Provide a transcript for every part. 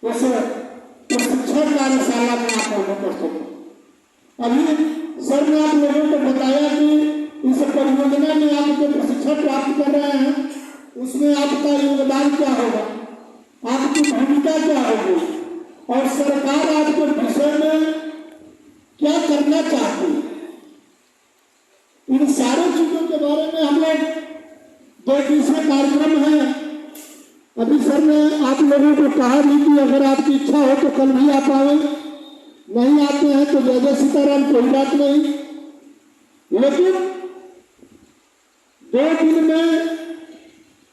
उस प्रशिक्षण कार्यशाला में आप लोगों को सकते। अभी सर ने आप लोगों को बताया कि इस परियोजना में आप जो प्रशिक्षण प्राप्त कर रहे हैं उसमें आपका योगदान क्या होगा, आपकी भूमिका क्या होगी और सरकार आपके विषय में क्या करना चाहती है। इन सारी चीजों के बारे में हम लोग 2 दिवसीय कार्यक्रम है। अभी सर ने आप लोगों को कहा भी कि अगर आपकी इच्छा हो तो कल भी आप आए, नहीं आते हैं तो जय जय सीताराम, कोई बात नहीं। लेकिन 2 दिन में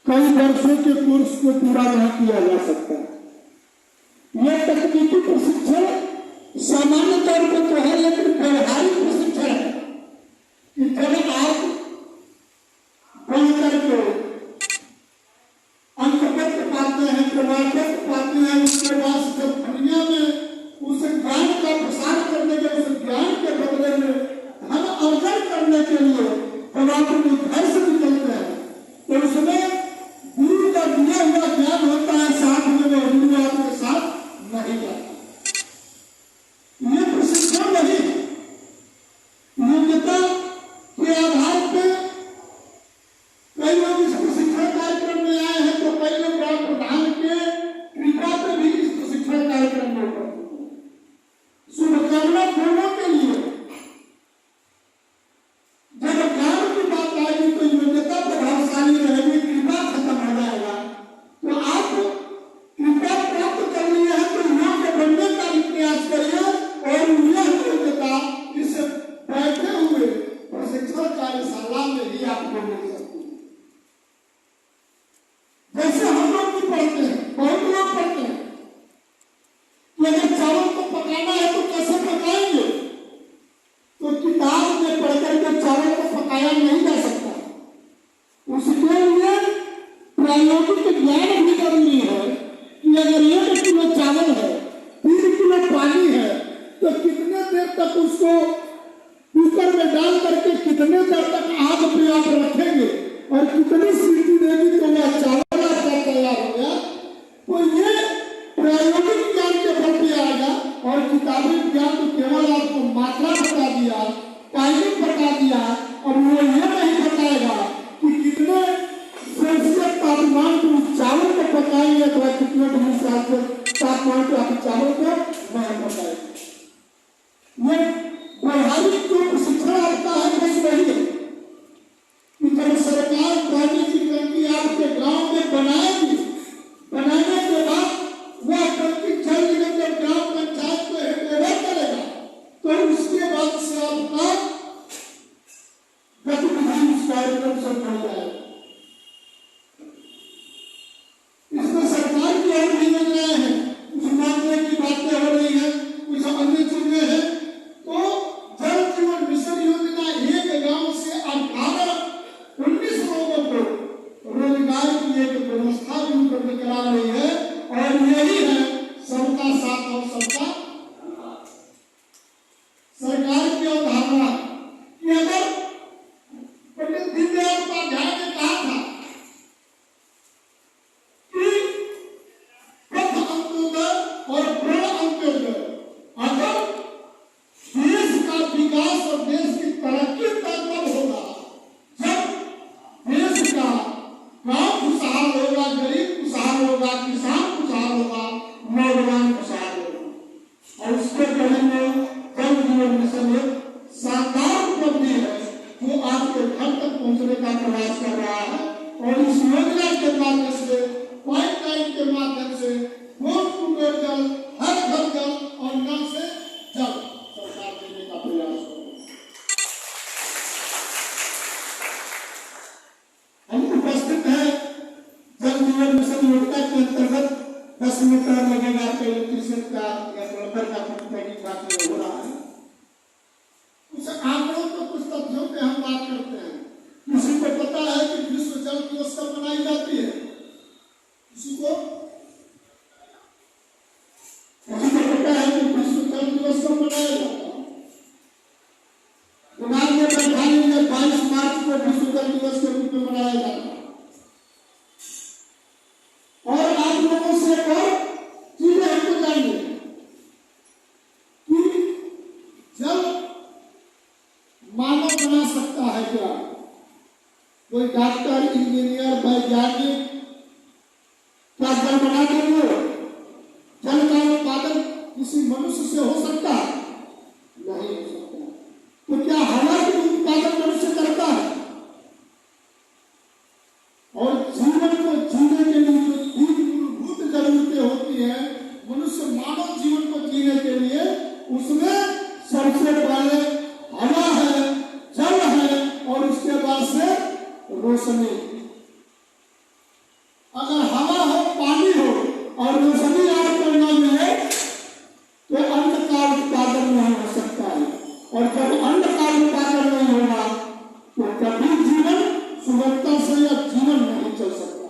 कई वर्षों के कोर्स को पूरा नहीं किया जा सकता। यह तकनीकी प्रशिक्षण सामान्य तौर पर तो है, लेकिन व्यवहारिक प्रशिक्षण है कि जब आप बन करके अंक पत्र पाते हैं, प्रमाण पत्र पाते हैं, उसके बाद जब दुनिया में उस ज्ञान का प्रसार करने के, उस ज्ञान के बदले में धन अर्जन करने के लिए जब आप अपने घर से निकलते हैं तो उसमें गुरु का दिया हुआ ज्ञान होता है, साथ में वो गुरु आपके साथ नहीं जाता। ये प्रशिक्षण नहीं है। योग्यता के आधार पर कई लोग इस प्रशिक्षण कार्यक्रम में आए हैं तो कई लोग प्रधान के कृपा पे भी इस प्रशिक्षण कार्यक्रम में उपस्थित हैं। शुभकामना दोनों के लिए। जब काम की बात आएगी तो योग्यता प्रभावशाली रहेगी, कृपा खत्म हो जाएगा। तो आप कृपा प्राप्त कर लिए हैं तो योग्य बनने का भी प्रयास करिए और यह योग्यता इस बैठे हुए प्रशिक्षण कार्यशाला में ही आपको मिल सकती है। जैसे हम लोग भी पढ़ते हैं, बहुत लोग पढ़ते हैं कि अगर चावल को पकाना है तो कैसे पकाएंगे, तो किताब में पढ़कर के चावल को पकाया नहीं जा सकता। उसके लिए प्रायोगिक ज्ञान भी जरूरी है कि अगर 1 किलो चावल है, 3 किलो पानी है, तो कितने देर तक उसको कुकर में डाल करके कितने देर तक आग पे आप रखेंगे और कितनी सीटी देगी तो वह चावल आपका तैयार हो गया। तो ये प्रायोगिक ज्ञान के बल पे आएगा और किताबी ज्ञान तो केवल आपको मात्रा बता दिया, टाइमिंग बता दिया और वो ये नहीं बताएगा कि कितने सेल्सियस तापमान पर चावल को पकाएंगे अथवा कितने डिग्री सेल्सियस तापमान पर आप चावल को नहीं पकाएंगे। ये व्यवहारिक जो प्रशिक्षण आपका है बस वही है कि जब सरकार पानी की टंकी आपके गांव में बनाएगी, बनाने के बाद वह टंकी जल निगम जब ग्राम पंचायत को हैंडओवर करेगा तो उसके बाद से आपका गतिविधि उस कार्यक्रम से जुड़ जाएगा। इसमें सरकार की और भी योजनाएं हैं, कुछ मामले की बातें हो रही है, कुछ अन्य चीजें हैं। तो जल जीवन मिशन योजना एक गांव से 18-19 लोगों को रोजगार की एक व्यवस्था भी उपलब्ध करा रही है और यही है सबका साथ और सबका विकास। सरकार की अवधारणा कि अगर पंडित दीनदयाल उपाध्याय ने कहा था कि पथ अंत्योदय और प्रण अंत्योदय, अगर देश का विकास और देश की तरक्की तब होगा जब देश का गांव खुशहाल होगा, गरीब खुशहाल होगा, किसान खुशहाल होगा, नौजवान खुशहाल होगा। और उसके कड़ी में जल जीवन मिशन एक शानदार उपलब्धि है जो आपके घर तक पहुंचने का प्रयास कर रहा है। और इस योजना के माध्यम से, पाइपलाइन के माध्यम से डोर टू डोर जल, हर घर जल और नल से जल सरकार देने का प्रयास कर रही है। हम उपस्थित हैं जल जीवन मिशन योजना के अंतर्गत 10 मीटर लगेगा तो इलेक्ट्रिसिटी का या प्लम्बर का पैकेज बात हो रहा है। कुछ आंकड़ों पे, कुछ तथ्यों पे हम बात करते हैं। किसी को पता है कि विश्व जल दिवस कब मनाई जाती है? किसी को पता है कि विश्व जल दिवस कब मनाया जाता है? दिमाग में बैठा लीजिए, 22 मार्च को विश्व जल दिवस के रूप में मनाया जाता है। और आप लोगों से एक और चीजें बना सकता है क्या? कोई डॉक्टर, इंजीनियर, वैज्ञानिक क्या जल बना देंगे? जल का उत्पादन किसी मनुष्य से हो सकता है? नहीं हो सकता। तो क्या हवा का उत्पादन मनुष्य करता है? और जीवन को जीने के लिए जो तीन मूलभूत जरूरतें होती है मनुष्य मानव जीवन को जीने के लिए, उसमें सबसे पहले हवा है, जल है और उसके बाद से रोशनी। अगर हवा हो, पानी हो और रोशनी आपको न मिले तो अन्न का उत्पादन नहीं हो सकता है। और जब अन्न का उत्पादन नहीं होगा तो कभी जीवन सुगमता से या जीवन नहीं चल सकता।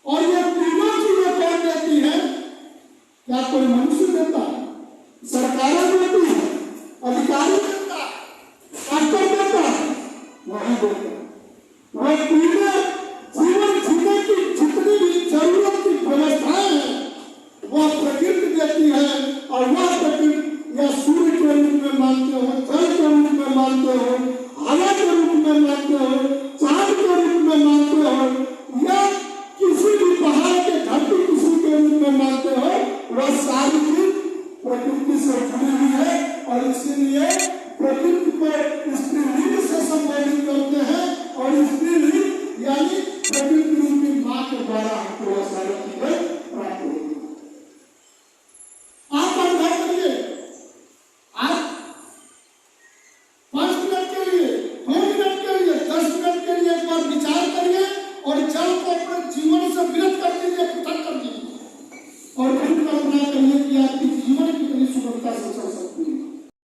और ये तीनों चीजें कौन देती है? क्या कोई मनुष्य देता है? सरकारें देती है, अधिकारी